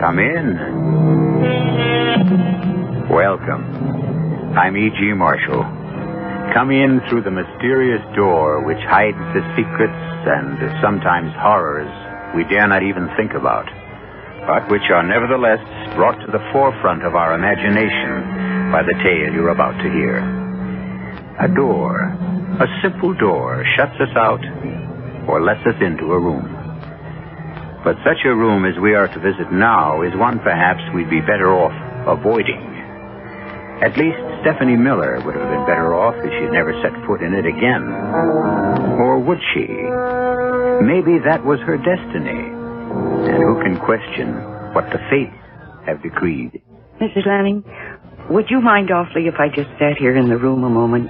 Come in. Welcome. I'm E.G. Marshall. Come in through the mysterious door which hides the secrets and sometimes horrors we dare not even think about, but which are nevertheless brought to the forefront of our imagination by the tale you're about to hear. A door, a simple door, shuts us out or lets us into a room. But such a room as we are to visit now is one perhaps we'd be better off avoiding. At least Stephanie Miller would have been better off if she'd never set foot in it again. Or would she? Maybe that was her destiny. And who can question what the fates have decreed? Mrs. Lanning, would you mind awfully if I just sat here in the room a moment?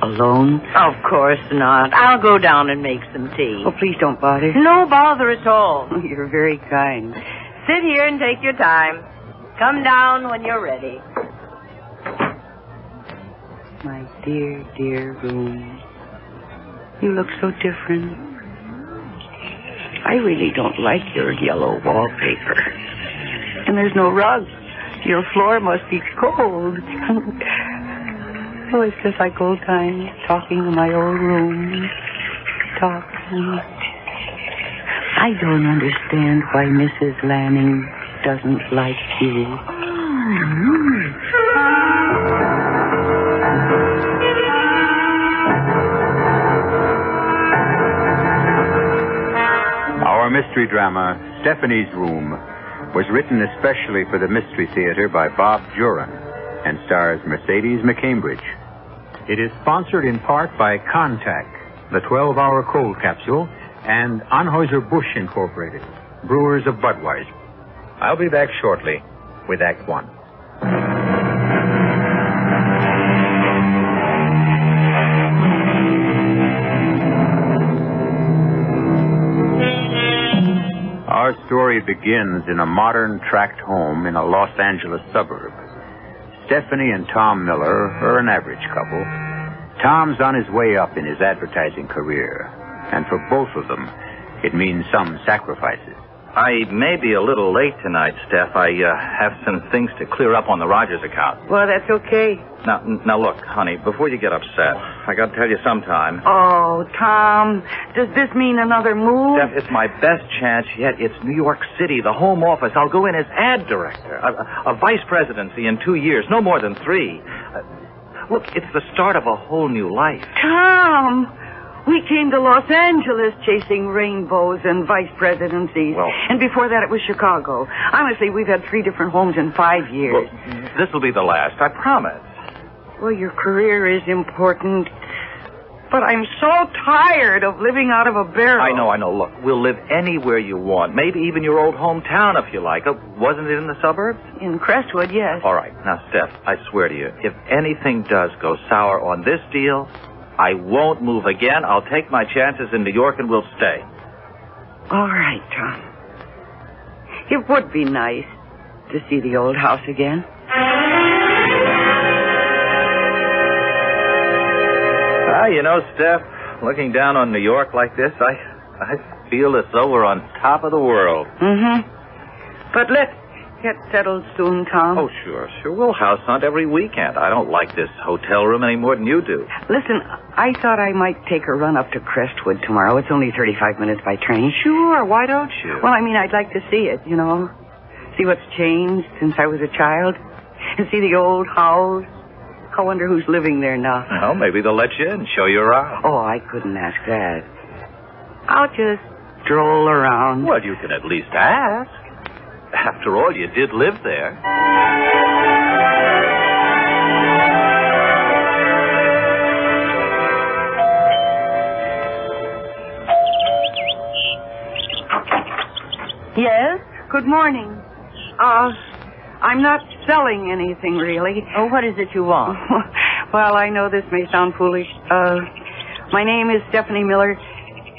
Alone? Of course not. I'll go down and make some tea. Oh, please don't bother. No bother at all. You're very kind. Sit here and take your time. Come down when you're ready. My dear, dear room. You look so different. I really don't like your yellow wallpaper. And there's no rug. Your floor must be cold. Oh, it's just like old times, talking in my old room. Talking. I don't understand why Mrs. Lanning doesn't like you. Our mystery drama, Stephanie's Room, was written especially for the Mystery Theater by Bob Juran and stars Mercedes McCambridge. It is sponsored in part by Contact, the 12-hour cold capsule, and Anheuser-Busch Incorporated, brewers of Budweiser. I'll be back shortly with Act One. Our story begins in a modern tract home in a Los Angeles suburb. Stephanie and Tom Miller are an average couple. Tom's on his way up in his advertising career, and for both of them, it means some sacrifices. I may be a little late tonight, Steph. I have some things to clear up on the Rogers account. Well, that's okay. Now look, honey, before you get upset, I got to tell you sometime. Oh, Tom, does this mean another move? Steph, it's my best chance yet. It's New York City, the home office. I'll go in as ad director, a vice presidency in 2 years, no more than 3. Look, it's the start of a whole new life. Tom, we came to Los Angeles chasing rainbows and vice presidencies. Well, and before that, it was Chicago. Honestly, we've had 3 different homes in 5 years. Well, this will be the last, I promise. Well, your career is important, but I'm so tired of living out of a barrel. I know. Look, we'll live anywhere you want. Maybe even your old hometown, if you like. Wasn't it in the suburbs? In Crestwood, yes. All right. Now, Steph, I swear to you, if anything does go sour on this deal, I won't move again. I'll take my chances in New York and we'll stay. All right, Tom. It would be nice to see the old house again. You know, Steph, looking down on New York like this, I feel as though we're on top of the world. Mm-hmm. But let's get settled soon, Tom. Oh, sure. We'll house hunt every weekend. I don't like this hotel room any more than you do. Listen, I thought I might take a run up to Crestwood tomorrow. It's only 35 minutes by train. Sure, why don't you? Well, I mean, I'd like to see it, you know. See what's changed since I was a child. And see the old house. I wonder who's living there now. Well, maybe they'll let you in, show you around. Oh, I couldn't ask that. I'll just stroll around. Well, you can at least ask. After all, you did live there. Yes? Good morning. I'm not selling anything, really. Oh, what is it you want? Well, I know this may sound foolish. My name is Stephanie Miller,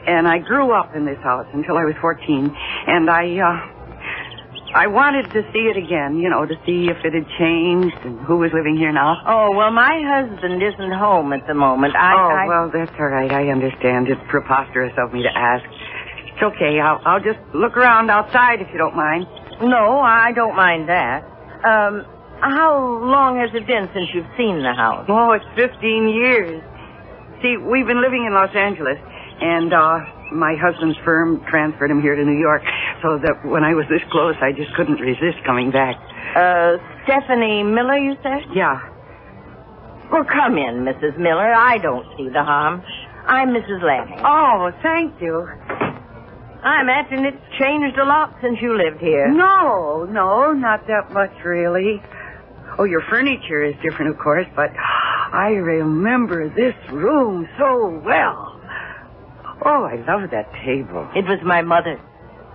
and I grew up in this house until I was 14. And I wanted to see it again, you know, to see if it had changed and who was living here now. Oh, well, my husband isn't home at the moment. Well, that's all right. I understand. It's preposterous of me to ask. It's okay. I'll just look around outside if you don't mind. No, I don't mind that. How long has it been since you've seen the house? Oh, it's 15 years. See, we've been living in Los Angeles, and my husband's firm transferred him here to New York, so that when I was this close, I just couldn't resist coming back. Stephanie Miller, you said? Yeah. Well, come in, Mrs. Miller. I don't see the harm. I'm Mrs. Lanning. Oh, thank you. I imagine it's changed a lot since you lived here. No, not that much, really. Oh, your furniture is different, of course, but I remember this room so well. Oh, I love that table. It was my mother's.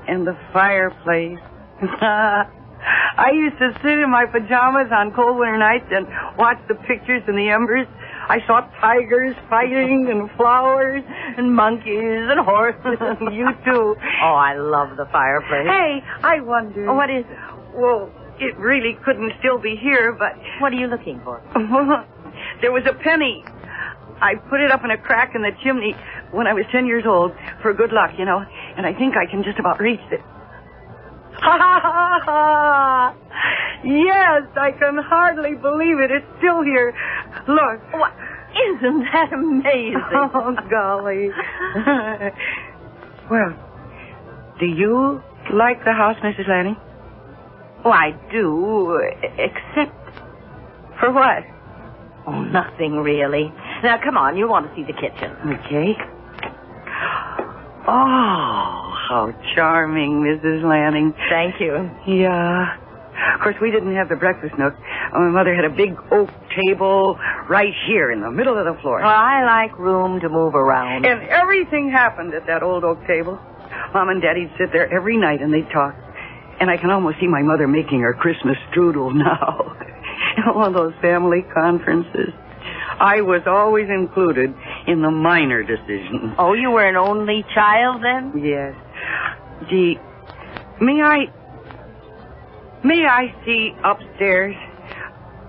And the fireplace. I used to sit in my pajamas on cold winter nights and watch the pictures in the embers. I saw tigers fighting and flowers and monkeys and horses and you too. Oh, I love the fireplace. Hey, I wonder. What is it? Well, it really couldn't still be here, but... What are you looking for? There was a penny. I put it up in a crack in the chimney when I was 10 years old for good luck, you know, and I think I can just about reach it. Ha ha ha ha! Yes, I can hardly believe it. It's still here. Look. What? Isn't that amazing? Oh, golly. Well, do you like the house, Mrs. Lanning? Oh, I do, except... For what? Oh, nothing really. Now, come on, you want to see the kitchen. Okay. Oh, how charming, Mrs. Lanning. Thank you. Yeah. Of course, we didn't have the breakfast nook. My mother had a big oak table right here in the middle of the floor. Well, I like room to move around. And everything happened at that old oak table. Mom and Daddy'd sit there every night and they'd talk. And I can almost see my mother making her Christmas strudel now. One of those family conferences. I was always included in the minor decisions. Oh, you were an only child then? Yes. Gee, may I see upstairs?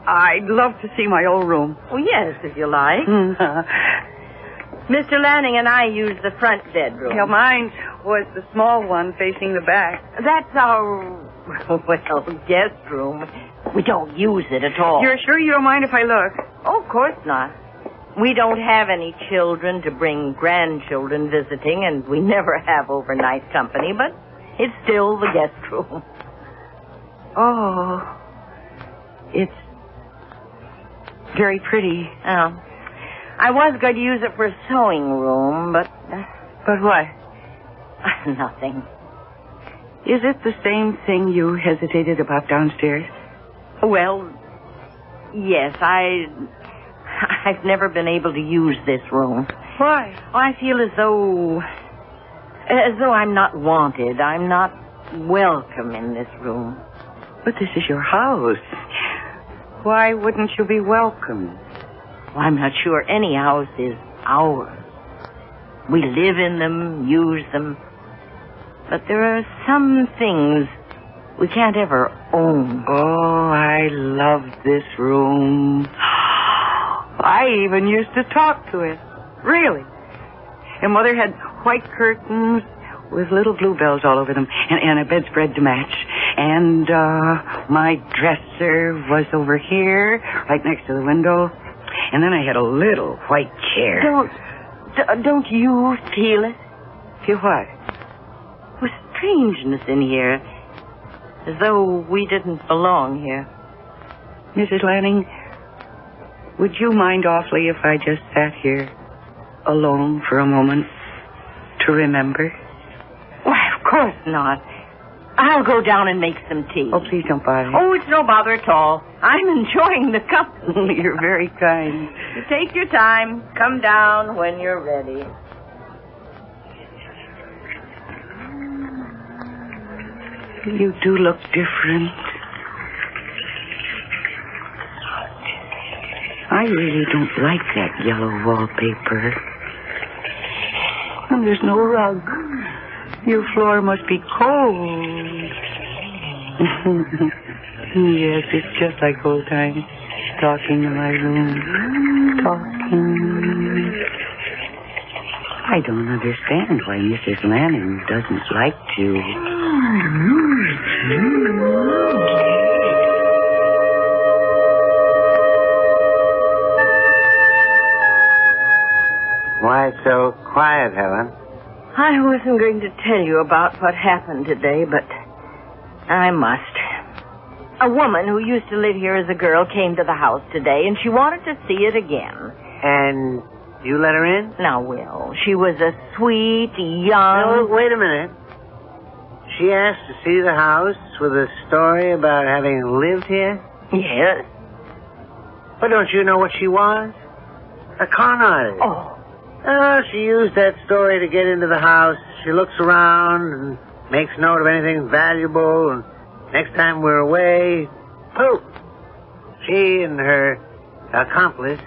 I'd love to see my old room. Oh, yes, if you like. Mr. Lanning and I used the front bedroom. Yeah, mine was the small one facing the back. That's our, well, guest room. We don't use it at all. You're sure you don't mind if I look? Oh, of course not. We don't have any children to bring grandchildren visiting, and we never have overnight company, but it's still the guest room. Oh, it's very pretty. Oh. I was going to use it for a sewing room, but... But what? Nothing. Is it the same thing you hesitated about downstairs? Well, yes, I've never been able to use this room. Why? Oh, I feel as though I'm not wanted. I'm not welcome in this room. But this is your house. Why wouldn't you be welcome? Well, I'm not sure any house is ours. We live in them, use them. But there are some things we can't ever own. Oh, I love this room. I even used to talk to it. Really. And Mother had white curtains with little bluebells all over them and a bedspread to match. And my dresser was over here, right next to the window. And then I had a little white chair. Don't you feel it? Feel what? With strangeness in here. As though we didn't belong here. Mrs. Lanning, would you mind awfully if I just sat here alone for a moment to remember? Why, of course not. I'll go down and make some tea. Oh, please don't bother. Oh, it's no bother at all. I'm enjoying the company. You're very kind. You take your time. Come down when you're ready. You do look different. I really don't like that yellow wallpaper. And there's no rug. Your floor must be cold. Yes, it's just like old times. Talking in my room. Talking. I don't understand why Mrs. Lanning doesn't like to Why so quiet, Helen? I wasn't going to tell you about what happened today, but I must. A woman who used to live here as a girl came to the house today, and she wanted to see it again. And you let her in? Now, Will, she was a sweet, young... No, wait a minute. She asked to see the house with a story about having lived here? Yes. But don't you know what she was? A con artist. Oh. Oh, she used that story to get into the house. She looks around and makes note of anything valuable, and next time we're away, poof! She and her accomplice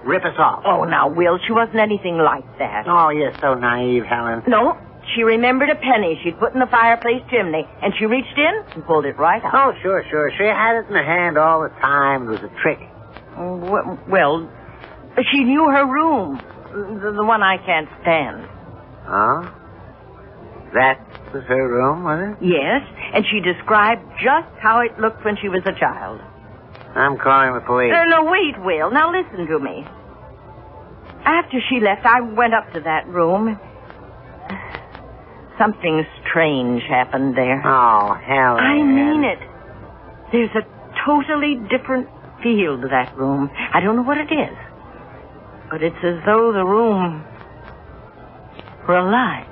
rip us off. Oh, now, Will, she wasn't anything like that. Oh, you're so naive, Helen. No, she remembered a penny she'd put in the fireplace chimney, and she reached in and pulled it right out. Oh, sure. She had it in her hand all the time. It was a trick. Well, she knew her room, the one I can't stand. Oh? That was her room, was it? Yes, and she described just how it looked when she was a child. I'm calling the police. No, wait, Will. Now listen to me. After she left, I went up to that room. Something strange happened there. Oh, Helen. I mean it. There's a totally different feel to that room. I don't know what it is. But it's as though the room were alive.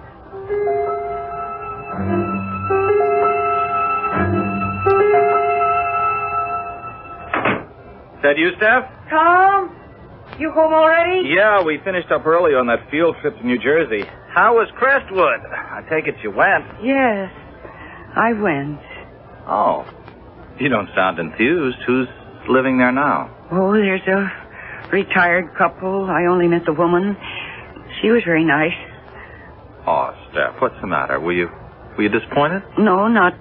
Is that you, Steph? Tom, you home already? Yeah, we finished up early on that field trip to New Jersey. How was Crestwood? I take it you went. Yes, I went. Oh, you don't sound enthused. Who's living there now? Oh, there's a retired couple. I only met the woman. She was very nice. Oh, Steph, what's the matter? Were you disappointed? No, not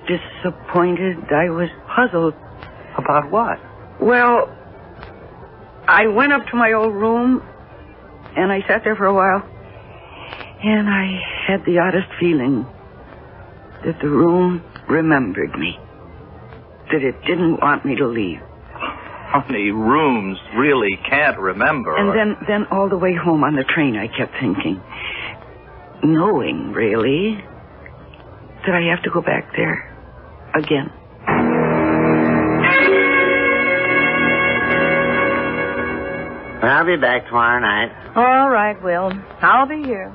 disappointed. I was puzzled. About what? Well, I went up to my old room, and I sat there for a while, and I had the oddest feeling that the room remembered me, that it didn't want me to leave. Honey, rooms really can't remember. And then all the way home on the train, I kept thinking, knowing, really, that I have to go back there again. I'll be back tomorrow night. All right, Will. I'll be here.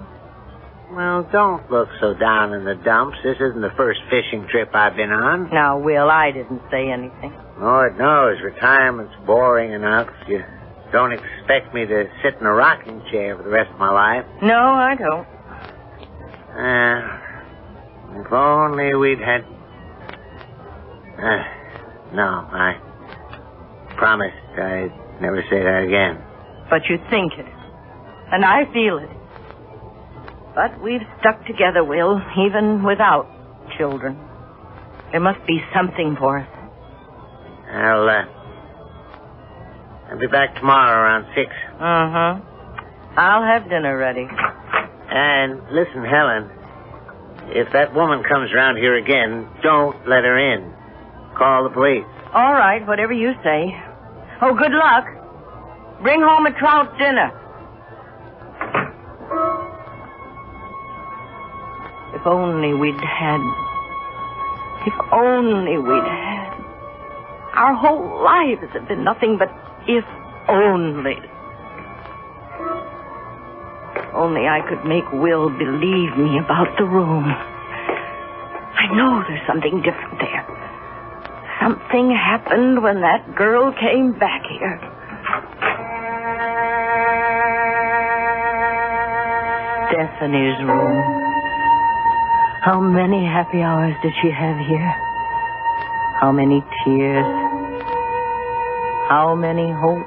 Well, don't look so down in the dumps. This isn't the first fishing trip I've been on. Now, Will, I didn't say anything. Lord knows, retirement's boring enough. You don't expect me to sit in a rocking chair for the rest of my life. No, I don't. If only we'd had... no, I promised I'd never say that again. But you think it. And I feel it. But we've stuck together, Will, even without children. There must be something for us. I'll be back tomorrow around 6. Uh-huh. I'll have dinner ready. And listen, Helen, if that woman comes around here again, don't let her in. Call the police. All right, whatever you say. Oh, good luck. Bring home a trout dinner. If only we'd had... If only we'd had... Our whole lives have been nothing but if only. Only I could make Will believe me about the room. I know there's something different there. Something happened when that girl came back here. Stephanie's room. How many happy hours did she have here? How many tears? How many hopes?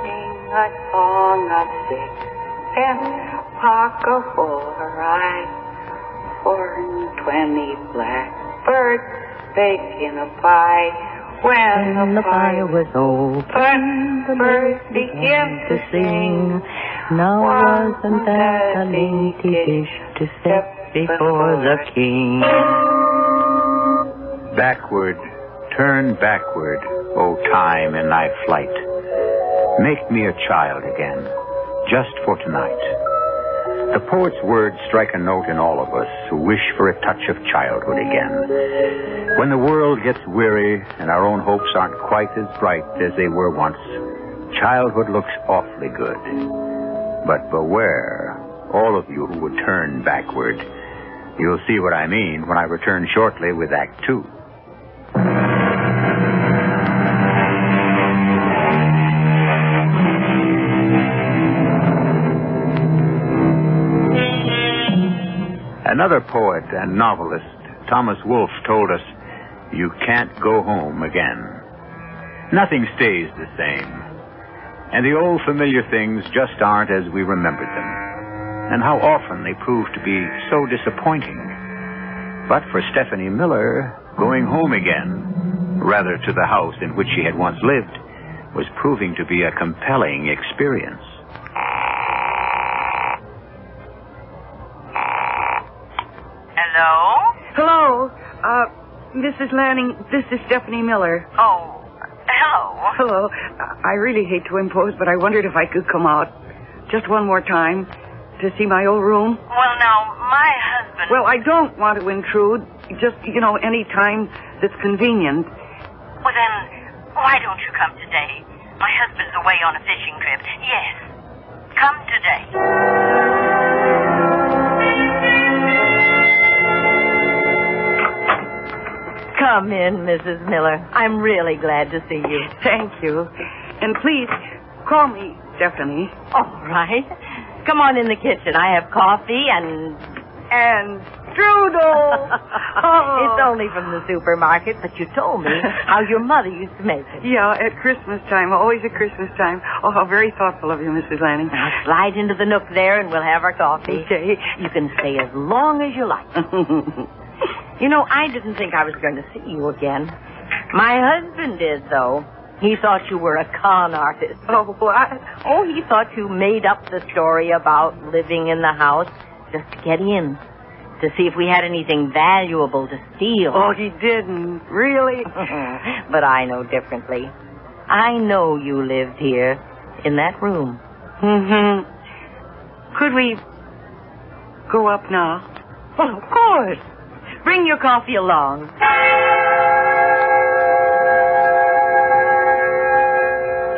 Sing a song of sixpence, pocket for her eyes, 420 blackbirds baking a pie. When the fire was open, the birds began to sing. Now wasn't that a dainty dish to set before the king? Backward, turn backward, O time in thy flight. Make me a child again, just for tonight. The poet's words strike a note in all of us who wish for a touch of childhood again. When the world gets weary and our own hopes aren't quite as bright as they were once, childhood looks awfully good. But beware, all of you who would turn backward. You'll see what I mean when I return shortly with Act 2. Another poet and novelist, Thomas Wolfe, told us, you can't go home again. Nothing stays the same. And the old familiar things just aren't as we remembered them. And how often they prove to be so disappointing. But for Stephanie Miller, going home again, rather to the house in which she had once lived, was proving to be a compelling experience. Hello, Mrs. Lanning, this is Stephanie Miller. Oh, hello. Hello. I really hate to impose, but I wondered if I could come out just one more time to see my old room. Well, now, my husband... Well, I don't want to intrude. Just, any time that's convenient. Well, then, why don't you come today? My husband's away on a fishing trip. Yes, come today. Come in, Mrs. Miller. I'm really glad to see you. Thank you. And please, call me Stephanie. All right. Come on in the kitchen. I have coffee and strudel. It's only from the supermarket, but you told me how your mother used to make it. Yeah, at Christmas time. Always at Christmas time. Oh, how very thoughtful of you, Mrs. Lanning. Now, slide into the nook there and we'll have our coffee. Okay. You can stay as long as you like. I didn't think I was going to see you again. My husband did, though. He thought you were a con artist. Oh, what? Oh, he thought you made up the story about living in the house just to get in, to see if we had anything valuable to steal. Oh, he didn't. Really? But I know differently. I know you lived here, in that room. Mm-hmm. Could we go up now? Well, of course. Bring your coffee along.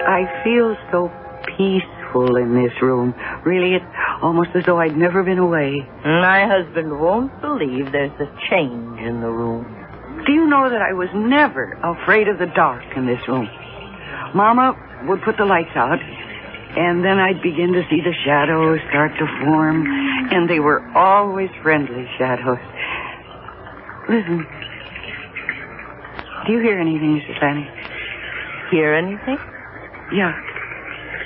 I feel so peaceful in this room. Really, it's almost as though I'd never been away. My husband won't believe there's a change in the room. Do you know that I was never afraid of the dark in this room? Mama would put the lights out, and then I'd begin to see the shadows start to form, and they were always friendly shadows. Listen. Do you hear anything, Mrs. Lanning? Hear anything? Yeah.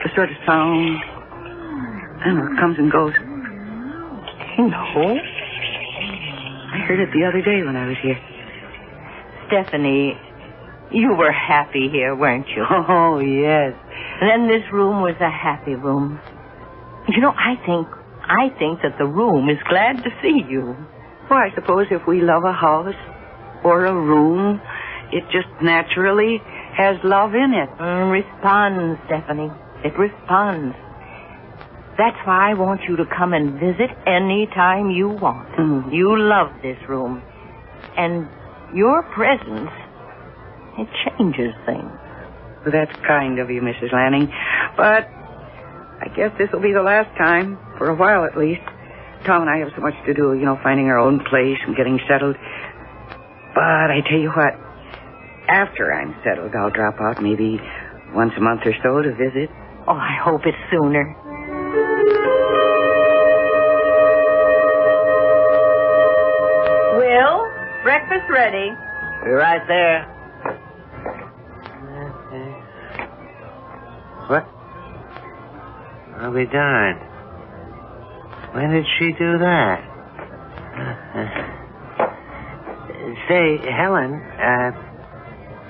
A sort of sound. I don't know, it comes and goes. No. I heard it the other day when I was here. Stephanie, you were happy here, weren't you? Oh, yes. And then this room was a happy room. I think that the room is glad to see you. Well, I suppose if we love a house or a room, it just naturally has love in it. Responds, Stephanie. It responds. That's why I want you to come and visit any time you want. Mm-hmm. You love this room. And your presence, it changes things. Well, that's kind of you, Mrs. Lanning. But I guess this will be the last time, for a while at least. Tom and I have so much to do, finding our own place and getting settled. But I tell you what, after I'm settled, I'll drop out maybe once a month or so to visit. Oh, I hope it's sooner. Will, breakfast ready. We're right there. What? I'll be darned. When did she do that? Say, Helen,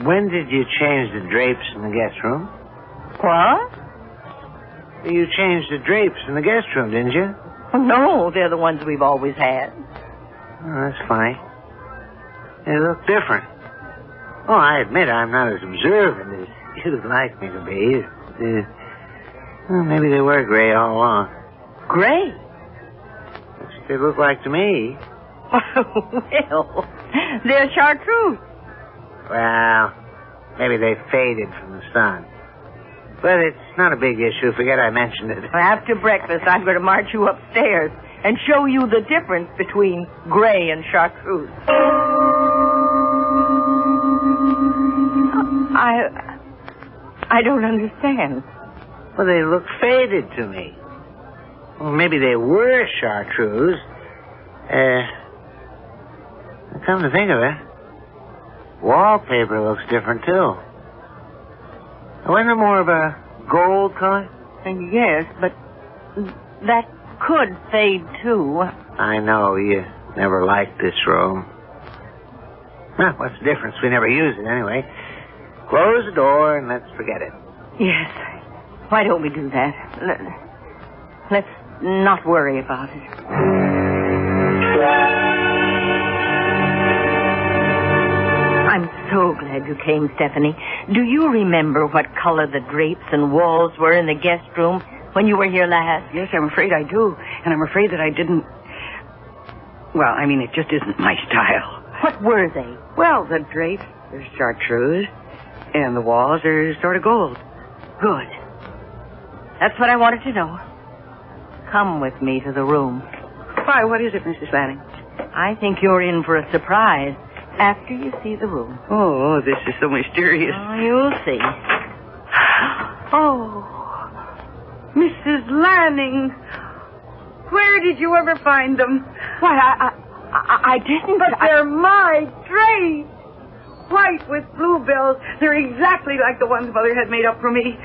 when did you change the drapes in the guest room? What? You changed the drapes in the guest room, didn't you? No, they're the ones we've always had. Oh, that's funny. They look different. Oh, I admit I'm not as observant as you'd like me to be. Well, maybe they were gray all along. Gray? That's what they look like to me. Well, they're chartreuse. Well, maybe they faded from the sun. But it's not a big issue. Forget I mentioned it. After breakfast, I'm going to march you upstairs and show you the difference between gray and chartreuse. I don't understand. Well, they look faded to me. Well, maybe they were chartreuse. Come to think of it, wallpaper looks different, too. Wasn't it more of a gold color? Yes, but that could fade, too. I know. You never liked this room. Well, what's the difference? We never use it anyway. Close the door and let's forget it. Yes. Why don't we do that? Let's not worry about it. I'm so glad you came, Stephanie. Do you remember what color the drapes and walls were in the guest room when you were here last? Yes, I'm afraid I do. And I'm afraid that I didn't... Well, I mean, it just isn't my style. What were they? Well, the drapes are chartreuse, and the walls are sort of gold. Good. That's what I wanted to know. Come with me to the room. Why, what is it, Mrs. Lanning? I think you're in for a surprise after you see the room. Oh, this is so mysterious. Oh, you'll see. Oh, Mrs. Lanning, where did you ever find them? Why, I didn't. But they're my drapes. White with bluebells. They're exactly like the ones Mother had made up for me.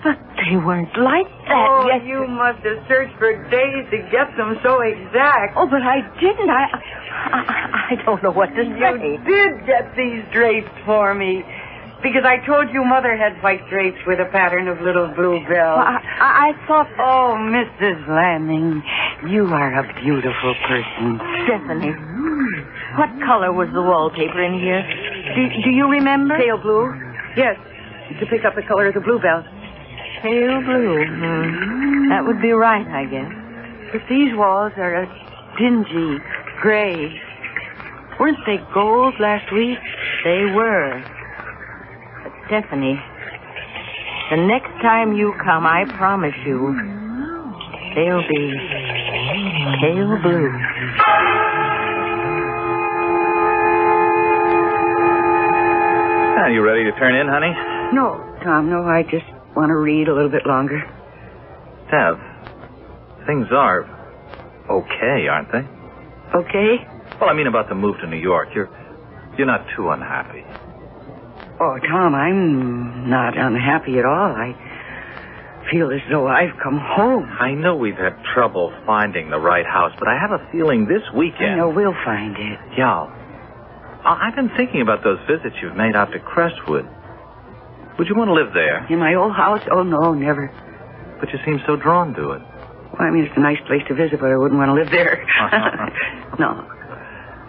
But they weren't like that. Oh, yes, you must have searched for days to get them so exact. Oh, but I didn't. I don't know what to say. You did get these drapes for me. Because I told you Mother had white drapes with a pattern of little bluebells. Well, I thought... Oh, Mrs. Lanning, you are a beautiful person. Stephanie, what color was the wallpaper in here? Do you remember? Pale blue. Yes, to pick up the color of the bluebells. Pale blue. That would be right, I guess. But these walls are a dingy gray. Weren't they gold last week? They were. But, Stephanie, the next time you come, I promise you, they'll be pale blue. Are you ready to turn in, honey? No, Tom, no. I just want to read a little bit longer. Dev, things are okay, aren't they? Okay? Well, I mean about the move to New York. You're not too unhappy. Oh, Tom, I'm not unhappy at all. I feel as though I've come home. I know we've had trouble finding the right house, but I have a feeling this weekend... I know we'll find it. Yeah. I've been thinking about those visits you've made out to Crestwood. Would you want to live there? In my old house? Oh, no, never. But you seem so drawn to it. Well, I mean, it's a nice place to visit, but I wouldn't want to live there. No.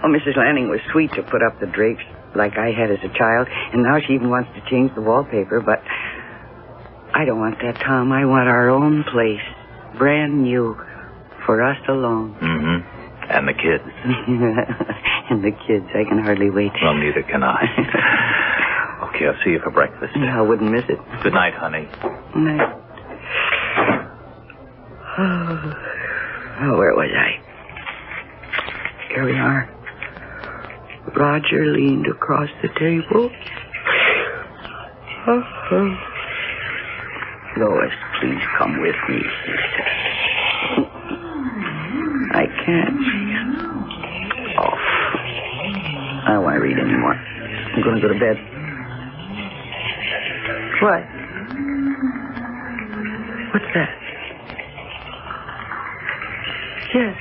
Oh, Mrs. Lanning was sweet to put up the drapes like I had as a child, and now she even wants to change the wallpaper, but I don't want that, Tom. I want our own place, brand new, for us alone. Mm-hmm. And the kids. And the kids, I can hardly wait. Well, neither can I. Okay, I'll see you for breakfast. Yeah, I wouldn't miss it. Good night, honey. Night. Oh, where was I? Here we are. Roger leaned across the table. Lois, please come with me, she said. I can't. Off. I don't want to read anymore. I'm going to go to bed. What? What's that? Yes.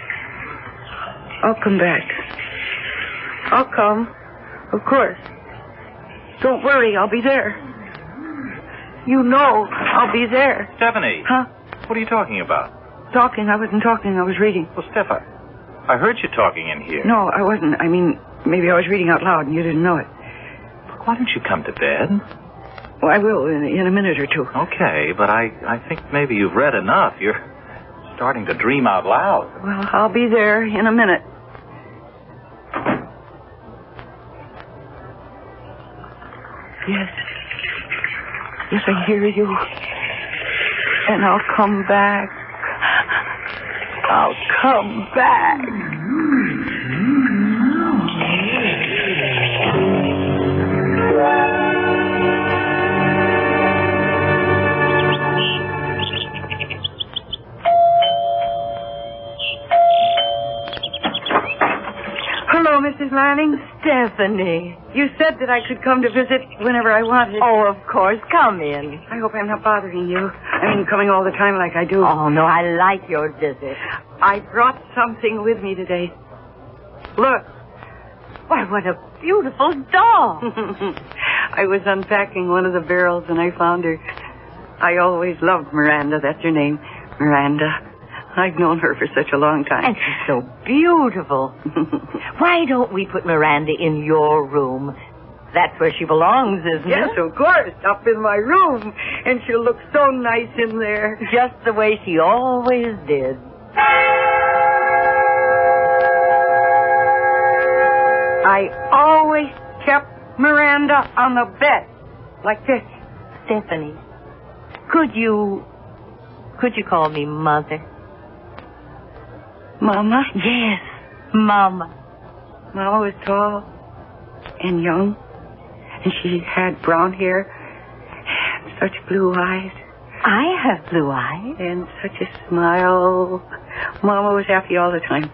I'll come back. I'll come. Of course. Don't worry, I'll be there. You know I'll be there. Stephanie. Huh? What are you talking about? Talking? I wasn't talking. I was reading. Well, Steph, I heard you talking in here. No, I wasn't. I mean, maybe I was reading out loud and you didn't know it. why don't you come to bed? Well, I will in a minute or two. Okay, but I think maybe you've read enough. You're starting to dream out loud. Well, I'll be there in a minute. Yes. Yes, I hear you. And I'll come back. I'll come back. Hello, Mrs. Lanning. Stephanie. You said that I could come to visit whenever I wanted. Oh, of course. Come in. I hope I'm not bothering you. I mean, coming all the time like I do. Oh, no, I like your visit. I brought something with me today. Look. Why, what a beautiful doll. I was unpacking one of the barrels and I found her. I always loved Miranda. That's her name. Miranda. I've known her for such a long time. And she's so beautiful. Why don't we put Miranda in your room? That's where she belongs, isn't Yes, it? of course. Up in my room. And she'll look so nice in there. Just the way she always did. I always kept Miranda on the bed. Like this. Stephanie, could you call me Mother? Mama? Yes, Mama. Mama was tall and young. And she had brown hair and such blue eyes. I have blue eyes. And such a smile. Mama was happy all the time.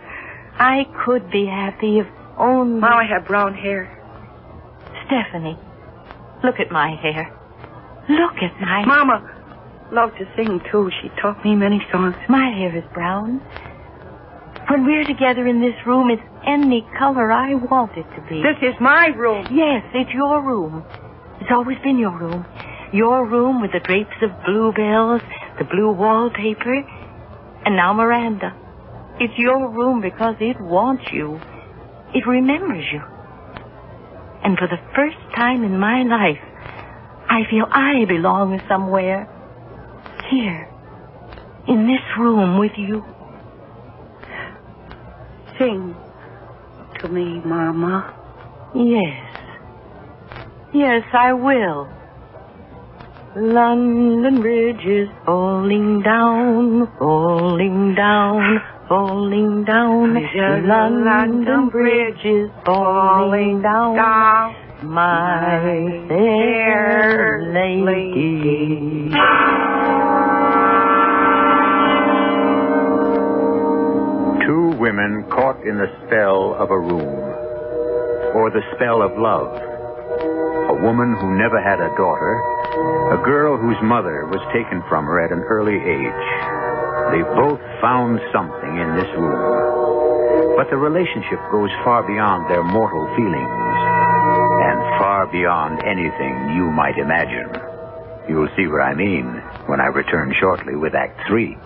I could be happy if only... Mama had brown hair. Stephanie, look at my hair. Look at my... Mama loved to sing, too. She taught me many songs. My hair is brown. When we're together in this room, it's any color I want it to be. This is my room. Yes, it's your room. It's always been your room. Your room with the drapes of bluebells, the blue wallpaper, and now Miranda. It's your room because it wants you. It remembers you. And for the first time in my life, I feel I belong somewhere. Here, in this room with you. Sing to me, Mama. Yes. Yes, I will. London Bridge is falling down, falling down, falling down. London Bridge is falling down. My fair lady. Two women caught in the spell of a room, or the spell of love. A woman who never had a daughter, a girl whose mother was taken from her at an early age. They both found something in this room. But the relationship goes far beyond their mortal feelings, and far beyond anything you might imagine. You'll see what I mean when I return shortly with Act 3.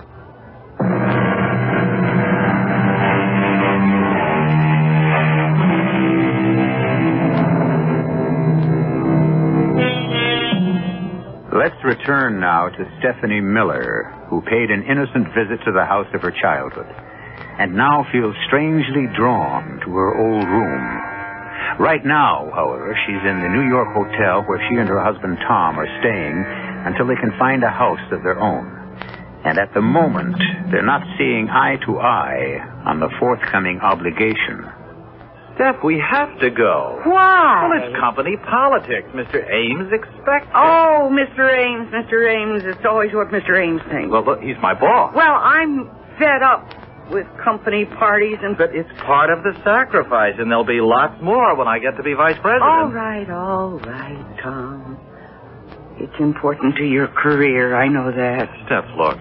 Let's return now to Stephanie Miller, who paid an innocent visit to the house of her childhood, and now feels strangely drawn to her old room. Right now, however, she's in the New York hotel where she and her husband Tom are staying until they can find a house of their own. And at the moment, they're not seeing eye to eye on the forthcoming obligation. Steph, we have to go. Why? Well, it's company politics. Mr. Ames expects it. Oh, Mr. Ames, Mr. Ames. It's always what Mr. Ames thinks. Well, look, he's my boss. Well, I'm fed up with company parties and... But it's part of the sacrifice, and there'll be lots more when I get to be vice president. All right, Tom. It's important to your career, I know that. Steph, look,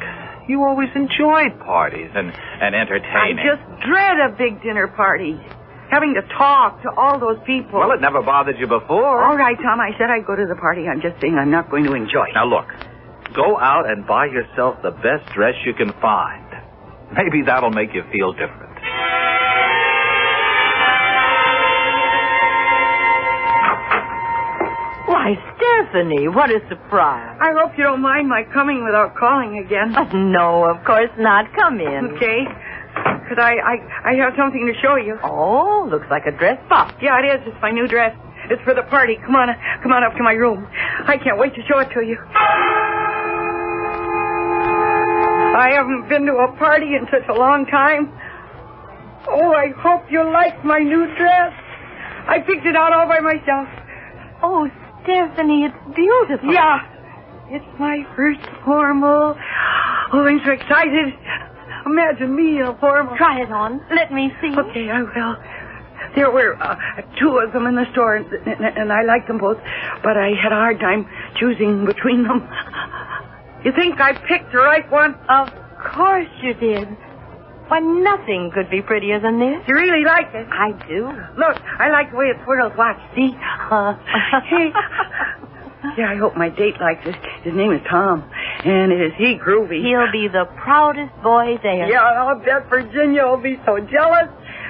you always enjoyed parties and entertaining. I just dread a big dinner party. Having to talk to all those people. Well, it never bothered you before. All right, Tom, I said I'd go to the party. I'm just saying I'm not going to enjoy it. Now, look, go out and buy yourself the best dress you can find. Maybe that'll make you feel different. Why, Stephanie, what a surprise. I hope you don't mind my coming without calling again. No, of course not. Come in. Okay. Because I have something to show you. Oh, looks like a dress box. Yeah, it is. It's my new dress. It's for the party. Come on up to my room. I can't wait to show it to you. I haven't been to a party in such a long time. Oh, I hope you like my new dress. I picked it out all by myself. Oh, Stephanie, it's beautiful. Yeah. It's my first formal. Oh, I'm so excited. Imagine me in a formal. Try it on. Let me see. Okay, I will. There were 2 of them in the store, and I liked them both, but I had a hard time choosing between them. You think I picked the right one? Of course you did. Why, nothing could be prettier than this. You really like it? I do. Look, I like the way it twirls. Watch, see? Yeah, I hope my date likes it. His name is Tom, and is he groovy? He'll be the proudest boy there. Yeah, I'll bet Virginia will be so jealous,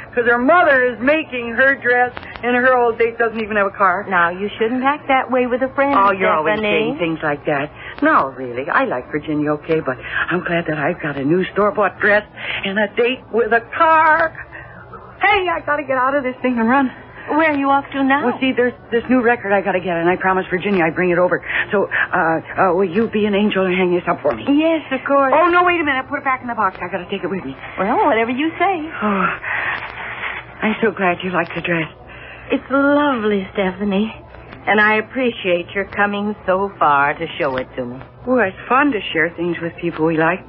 because her mother is making her dress, and her old date doesn't even have a car. Now, you shouldn't act that way with a friend, Oh, you're always Stephanie. saying things like that. No, really. I like Virginia okay, but I'm glad that I've got a new store-bought dress and a date with a car. Hey, I got to get out of this thing and run. Where are you off to now? Well, see, there's this new record I got to get, and I promised Virginia I'd bring it over. So, will you be an angel and hang this up for me? Yes, of course. Oh, no, wait a minute. Put it back in the box. I got to take it with me. Well, whatever you say. Oh, I'm so glad you like the dress. It's lovely, Stephanie. And I appreciate your coming so far to show it to me. Oh, it's fun to share things with people we like.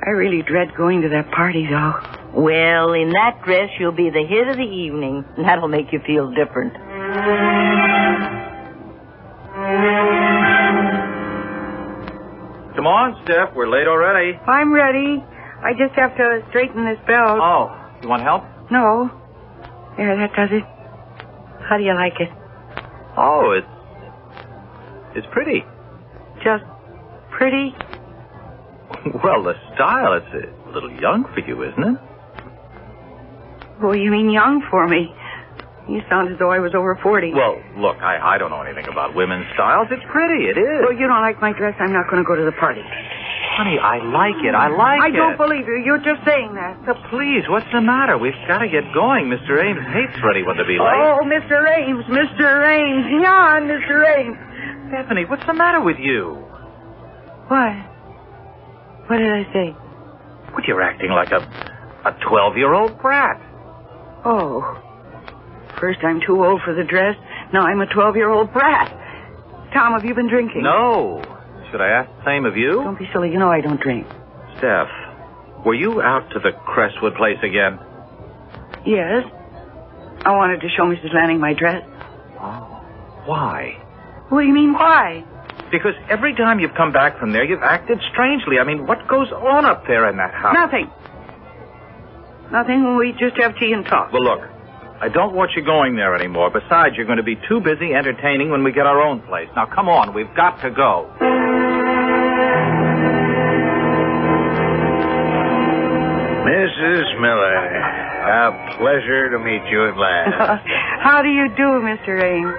I really dread going to that party, though. Well, in that dress, you'll be the hit of the evening, and that'll make you feel different. Come on, Steph. We're late already. I'm ready. I just have to straighten this belt. Oh, you want help? No. There, that does it. How do you like it? Oh, it's pretty. Just pretty? Well, the style, it's a little young for you, isn't it? Oh, you mean young for me? You sound as though I was over 40. Well, look, I don't know anything about women's styles. It's pretty, it is. Well, you don't like my dress, I'm not going to go to the party. Honey, I like it. I like it. I don't believe you. You're just saying that. So please, what's the matter? We've got to get going. Mr. Ames hates for anyone to be late. Oh, Mr. Ames, Mr. Ames. Yeah, Mr. Ames. Stephanie, what's the matter with you? What? What did I say? Well, you're acting like a 12-year-old brat. Oh. First I'm too old for the dress. Now I'm a 12-year-old brat. Tom, have you been drinking? No. Should I ask the same of you? Don't be silly. You know I don't drink. Steph, were you out to the Crestwood place again? Yes. I wanted to show Mrs. Lanning my dress. Oh. Why? What do you mean, why? Because every time you've come back from there, you've acted strangely. I mean, what goes on up there in that house? Nothing. Nothing. We just have tea and talk. Well, look, I don't want you going there anymore. Besides, you're going to be too busy entertaining when we get our own place. Now, come on. We've got to go. Mrs. Miller, a pleasure to meet you at last. How do you do, Mr. Ames?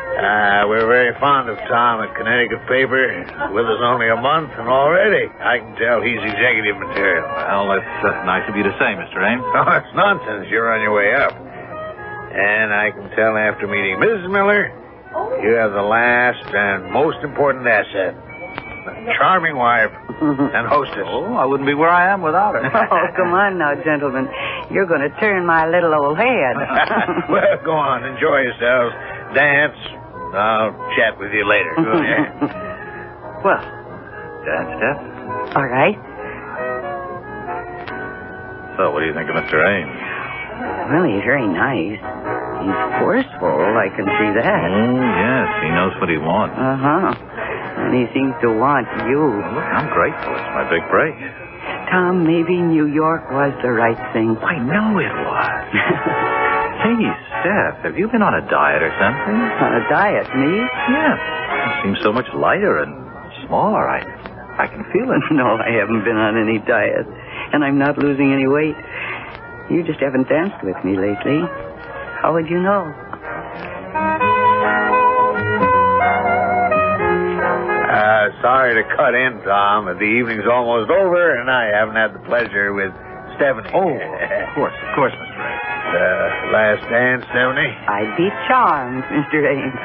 We're very fond of Tom at Connecticut paper. With us only a month, and already I can tell he's executive material. Well, that's nice of you to say, Mr. Ames. Oh, it's nonsense. You're on your way up. And I can tell after meeting Mrs. Miller, you have the last and most important asset. A charming wife and hostess. Oh, I wouldn't be where I am without her. Oh, come on now, gentlemen. You're going to turn my little old head. Well, go on. Enjoy yourselves. Dance. I'll chat with you later. Go ahead. Well, Dance, Steph? all right. So, what do you think of Mr. Ames? Well, he's very nice. He's forceful, I can see that. Oh, yes. He knows what he wants. Uh-huh. And he seems to want you. Well, look, I'm grateful. It's my big break. Tom, maybe New York was the right thing. I know it was. Hey, Steph, have you been on a diet or something? On a diet, me? Yeah. You seem so much lighter and smaller. I can feel it. No, I haven't been on any diet. And I'm not losing any weight. You just haven't danced with me lately. How would you know? sorry to cut in, Tom, but the evening's almost over, and I haven't had the pleasure with Stephanie. Oh, of course, Mr. Ames. Last dance, Stephanie? I'd be charmed, Mr. Ames.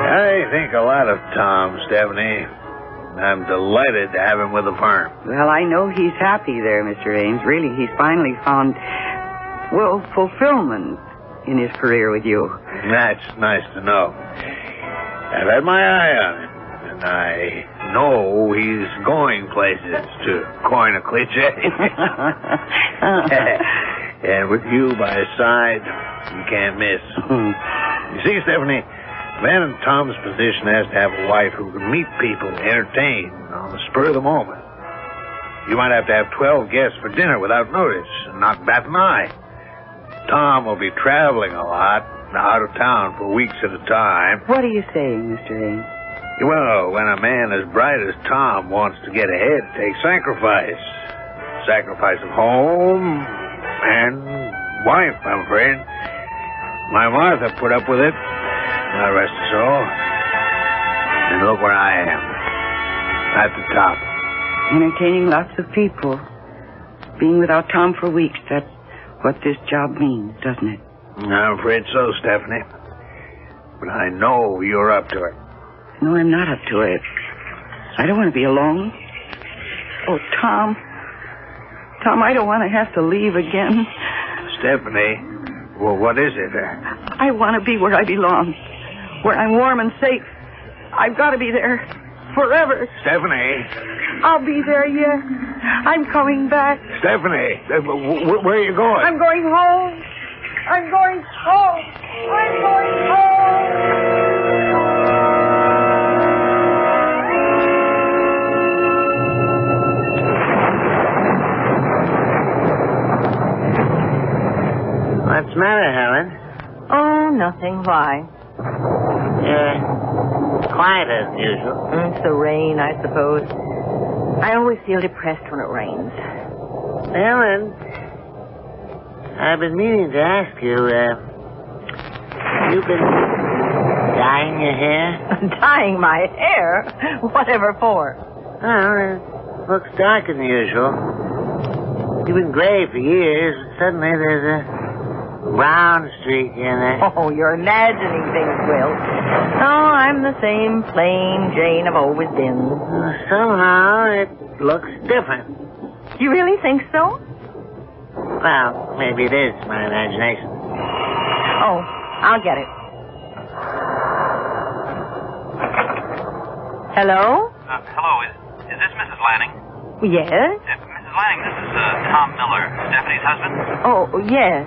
I think a lot of Tom, Stephanie. I'm delighted to have him with the firm. Well, I know he's happy there, Mr. Ames. Really, he's finally found, well, fulfillment in his career with you. That's nice to know. I've had my eye on him, and I know he's going places, to coin a cliche. And with you by his side, you can't miss. You see, Stephanie, a man in Tom's position has to have a wife who can meet people and entertain on the spur of the moment. You might have to have 12 guests for dinner without notice and not bat an eye. Tom will be traveling a lot, out of town for weeks at a time. What are you saying, Mr. Ames? Well, when a man as bright as Tom wants to get ahead, it takes sacrifice. Sacrifice of home and wife, I'm afraid. My Martha put up with it. God rest her soul. And look where I am. At the top. Entertaining lots of people. Being without Tom for weeks, that's what this job means, doesn't it? I'm afraid so, Stephanie. But I know you're up to it. No, I'm not up to it. I don't want to be alone. Oh, Tom. Tom, I don't want to have to leave again. Stephanie, well, what is it? I want to be where I belong. Where I'm warm and safe. I've got to be there. Forever. Stephanie. I'll be there, yes. I'm coming back. Stephanie, where are you going? I'm going home. I'm going home. I'm going home. What's the matter, Helen? Oh, nothing. Why? Quiet as usual. It's the rain, I suppose. I always feel depressed when it rains. Helen, I've been meaning to ask you, you've been dyeing your hair? Dyeing my hair? Whatever for? Well, it looks darker than usual. You've been gray for years, and suddenly there's a brown streak in there. Oh, you're imagining things, Will. Oh, I'm the same plain Jane I've always been. Somehow it looks different. You really think so? Well, maybe it is my imagination. Oh, I'll get it. Hello? Hello, is this Mrs. Lanning? Yes? Mrs. Lanning, this is Tom Miller, Stephanie's husband. Oh, yes.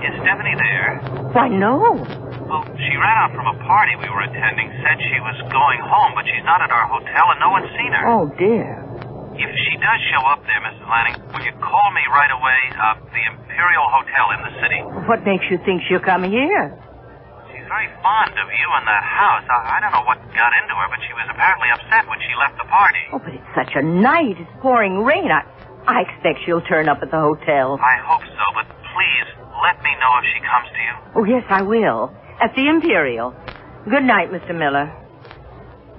Is Stephanie there? Why, no. Well, she ran out from a party we were attending, said she was going home, but she's not at our hotel and no one's seen her. Oh, dear. If she does show up there, Mrs. Lanning, will you call me right away? The Imperial Hotel in the city. What makes you think she'll come here? She's very fond of you and that house. I don't know what got into her, but she was apparently upset when she left the party. Oh, but it's such a night. It's pouring rain. I expect she'll turn up at the hotel. I hope so, but please, let me know if she comes to you. Oh, yes, I will. At the Imperial. Good night, Mr. Miller.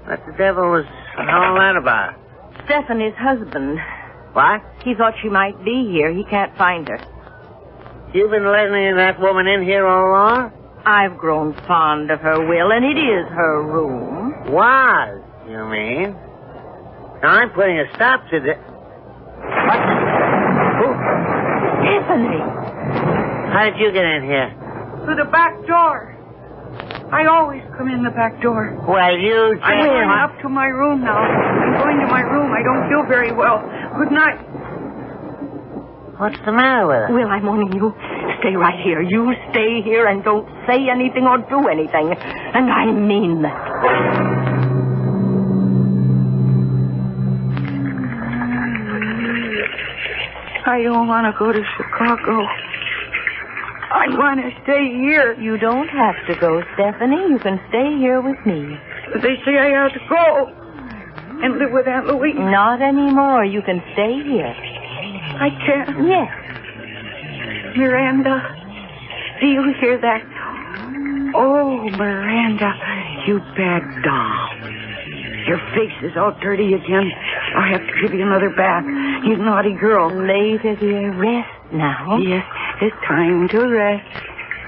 What the devil was all that about? Stephanie's husband. What? He thought she might be here. He can't find her. You've been letting that woman in here all along? I've grown fond of her, Will, and it is her room. Was, you mean? Now, I'm putting a stop to this. What? Who? Stephanie! How did you get in here? Through the back door. I always come in the back door. Well, you just... I'm going up to my room now. I'm going to my room. I don't feel very well. Good night. What's the matter with her? Will, I'm warning you. Stay right here. You stay here and don't say anything or do anything. And I mean that. I don't want to go to Chicago. I want to stay here. You don't have to go, Stephanie. You can stay here with me. They say I have to go and live with Aunt Louise. Not anymore. You can stay here. I can't. Yes. Miranda, do you hear that? Oh, Miranda, you bad doll. Your face is all dirty again. I'll have to give you another bath. You naughty girl. Later, dear. Rest now. Yes, it's time to rest,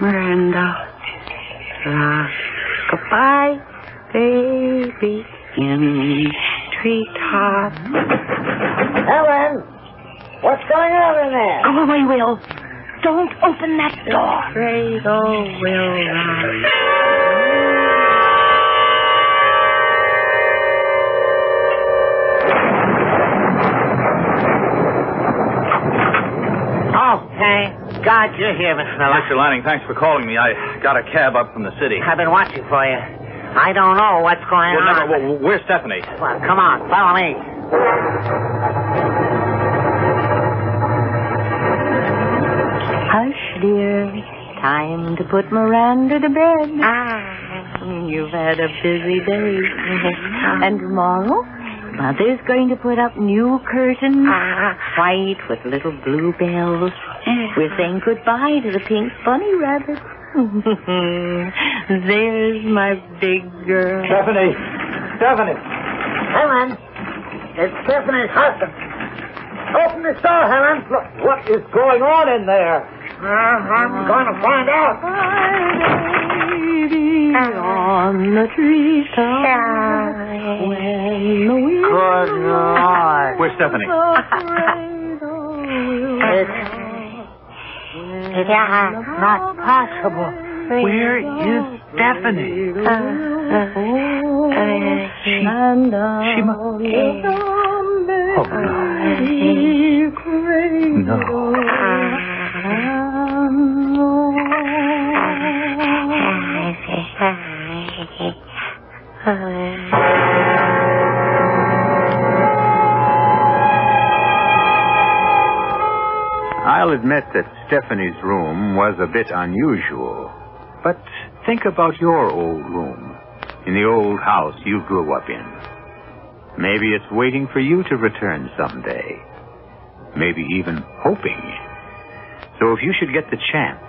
Miranda. Goodbye, baby, in treetop. Helen! What's going on in there? Go away, Will. Don't open that door. Cradle will rise. Oh, thank God you're here, Miss Miller. Mr. Lanning, thanks for calling me. I got a cab up from the city. I've been watching for you. I don't know what's going on. Where's Stephanie? Well, come on, follow me. Hush, dear. Time to put Miranda to bed. You've had a busy day. And tomorrow, Mother's going to put up new curtains, white with little blue bells. We're saying goodbye to the pink bunny rabbit. There's my big girl. Stephanie! Helen, it's Stephanie's husband. Open the door, Helen. Look, What is going on in there? I'm going to find out. On the treetop, when the wind Good Lord. Where's Stephanie? It's not possible. Where is Stephanie? She must... Oh, no. I'll admit that Stephanie's room was a bit unusual. But think about your old room, in the old house you grew up in. Maybe it's waiting for you to return someday. Maybe even hoping. So if you should get the chance,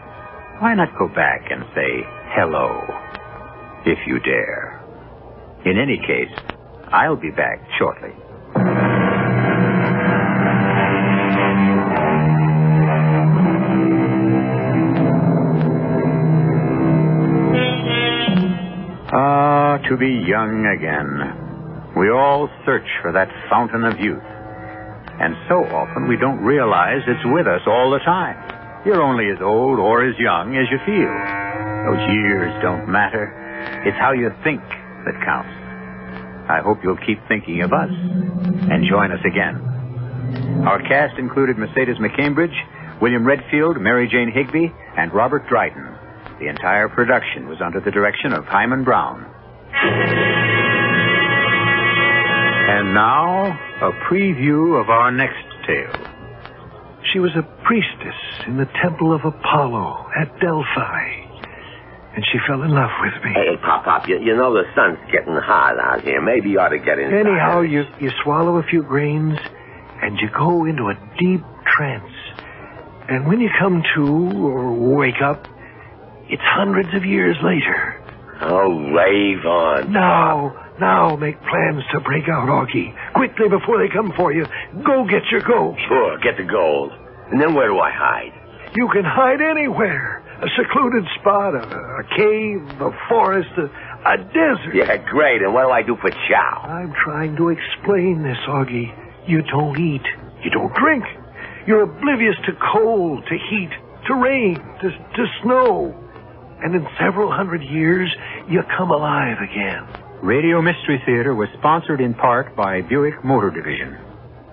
why not go back and say hello, if you dare. In any case, I'll be back shortly. To be young again. We all search for that fountain of youth. And so often we don't realize it's with us all the time. You're only as old or as young as you feel. Those years don't matter. It's how you think that counts. I hope you'll keep thinking of us and join us again. Our cast included Mercedes McCambridge, William Redfield, Mary Jane Higbee, and Robert Dryden. The entire production was under the direction of Himan Brown. And now, a preview of our next tale. She was a priestess in the temple of Apollo at Delphi. And she fell in love with me. Hey, Pop, you know the sun's getting hot out here. Maybe you ought to get inside. Anyhow, you swallow a few grains, and you go into a deep trance. And when you come to, or wake up, it's hundreds of years later. Oh, rave on. Now make plans to break out, Augie. Quickly before they come for you. Go get your gold. Sure, get the gold. And then where do I hide? You can hide anywhere. A secluded spot, a cave, a forest, a desert. Yeah, great. And what do I do for chow? I'm trying to explain this, Augie. You don't eat. You don't drink. You're oblivious to cold, to heat, to rain, to snow. And in several hundred years, you come alive again. Radio Mystery Theater was sponsored in part by Buick Motor Division.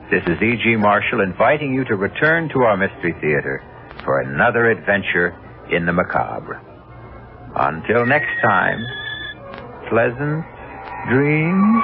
This is E.G. Marshall inviting you to return to our Mystery Theater for another adventure in the macabre. Until next time, pleasant dreams.